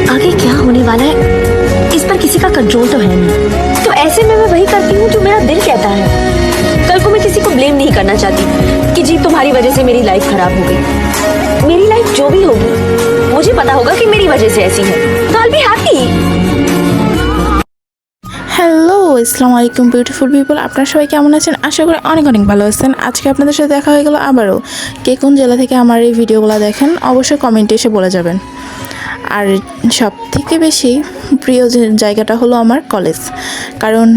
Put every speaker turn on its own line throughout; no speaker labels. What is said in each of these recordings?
आगे क्या होने वाला है इस पर किसी का कंट्रोल तो है नहीं, तो ऐसे में मैं वही करती हूँ जो मेरा दिल कहता है। कल को मैं किसी को ब्लेम नहीं करना चाहती कि जी तुम्हारी वजह से मेरी लाइफ खराब हो गई। मेरी लाइफ जो भी होगी मुझे पता होगा कि मेरी वजह से ऐसी है, तो I will be happy.
Hello আসসালামু আলাইকুম বিউটিফুল পিপল, আপনারা সবাই কেমন আছেন? আশা করি অনেক অনেক ভালো আছেন। আজকে আপনাদের সাথে দেখা হয়ে গেল আবারও। কে কোন জেলা থেকে আমার এই ভিডিওগুলো দেখেন অবশ্যই কমেন্টে এসে বলে যাবেন। আর সব থেকে বেশি প্রিয় যে জায়গাটা হলো আমার কলেজ, কারণ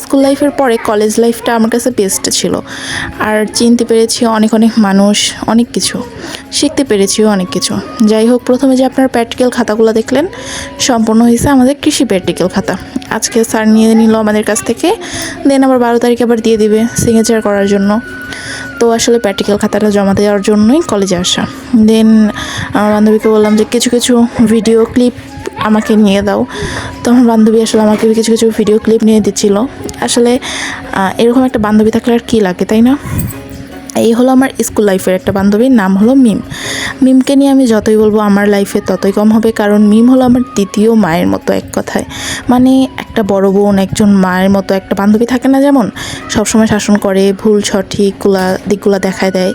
স্কুল লাইফের পরে কলেজ লাইফটা আমার কাছে বেস্ট ছিল। আর চিনতে পেরেছি অনেক অনেক মানুষ, অনেক কিছু শিখতে পেরেছিও অনেক কিছু। যাই হোক, প্রথমে যে আপনার প্র্যাকটিক্যাল খাতাগুলো দেখলেন সম্পূর্ণ হয়েছে আমাদের কৃষি প্র্যাকটিক্যাল খাতা। আজকে স্যার নিয়ে নিল আমাদের কাছ থেকে, দেন আবার 12 তারিখে আবার দিয়ে দিবে সিগনেচার করার জন্য। তো আসলে প্র্যাকটিক্যাল খাতাটা জমা দেওয়ার জন্যই কলেজে আসা। দেন আমার বান্ধবীকে বললাম যে কিছু কিছু ভিডিও ক্লিপ আমাকে নিয়ে দাও। তো আমার বান্ধবী আসলে আমাকে কিছু কিছু ভিডিও ক্লিপ নিয়ে দিচ্ছিল। আসলে এরকম একটা বান্ধবী থাকলে আর কী লাগে, তাই না? এই হলো আমার স্কুল লাইফের একটা বান্ধবীর নাম হলো মিম। মিমকে নিয়ে আমি যতই বলবো আমার লাইফে ততই কম হবে, কারণ মিম হলো আমার দ্বিতীয় মায়ের মতো এক কথায়। মানে একটা বড় বোন, একজন মায়ের মতো একটা বান্ধবী থাকে না, যেমন সবসময় শাসন করে, ভুল সঠিকগুলা দিকগুলা দেখায় দেয়,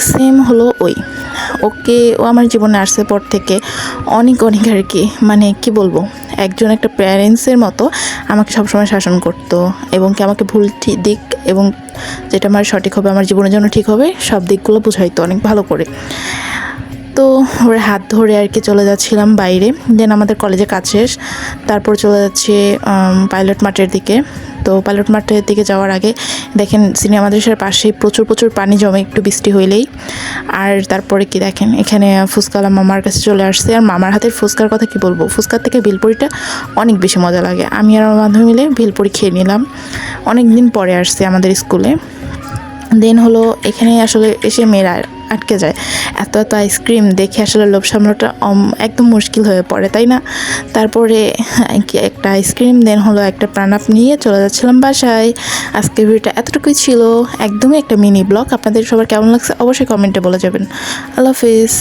সেম হলো ওই। ও আমার জীবনে আসছে পর থেকে অনেক অনেক আর কি, মানে কি বলবো, একজন একটা প্যারেন্টসের মতো আমাকে সবসময় শাসন করতো এবং কি আমাকে ভুল দিক এবং যেটা আমার সঠিক হবে, আমার জীবনের জন্য ঠিক হবে, সব দিকগুলো বুঝাইতো অনেক ভালো করে। তো ওর হাত ধরে আর কি চলে যাচ্ছিলাম বাইরে। দেন আমাদের কলেজে কাজ শেষ, তারপর চলে যাচ্ছে পাইলট মাঠের দিকে। তো পাইলট মাঠের দিকে যাওয়ার আগে দেখেন সিনেমা মাদ্রাসার পাশেই প্রচুর প্রচুর পানি জমে একটু বৃষ্টি হইলেই। আর তারপরে কি দেখেন এখানে ফুচকালা মামার কাছে চলে আসছে। আর মামার হাতের ফুচকার কথা কি বলবো, ফুচকার থেকে ভেলপুরিটা অনেক বেশি মজা লাগে। আমি আর আমার বান্ধবী মিলে ভেলপুরি খেয়ে নিলাম। অনেক দিন পরে আসছে আমাদের স্কুলে। দেন হলো এখানে আসলে এসে মেয়েরা আটকে যায়, এত এত আইসক্রিম দেখে আসলে লোভ সামলাটা একদম মুশকিল হয়ে পড়ে, তাই না? তারপরে একটা আইসক্রিম, দেন হলো একটা প্রাণাপ নিয়ে চলে যাচ্ছিলাম বাসায়। আজকের ভিডিওটা এতটুকুই ছিল, একদমই একটা মিনি ব্লগ। আপনাদের সবার কেমন লাগছে অবশ্যই কমেন্টে বলে যাবেন। আল্লাহ হাফিজ।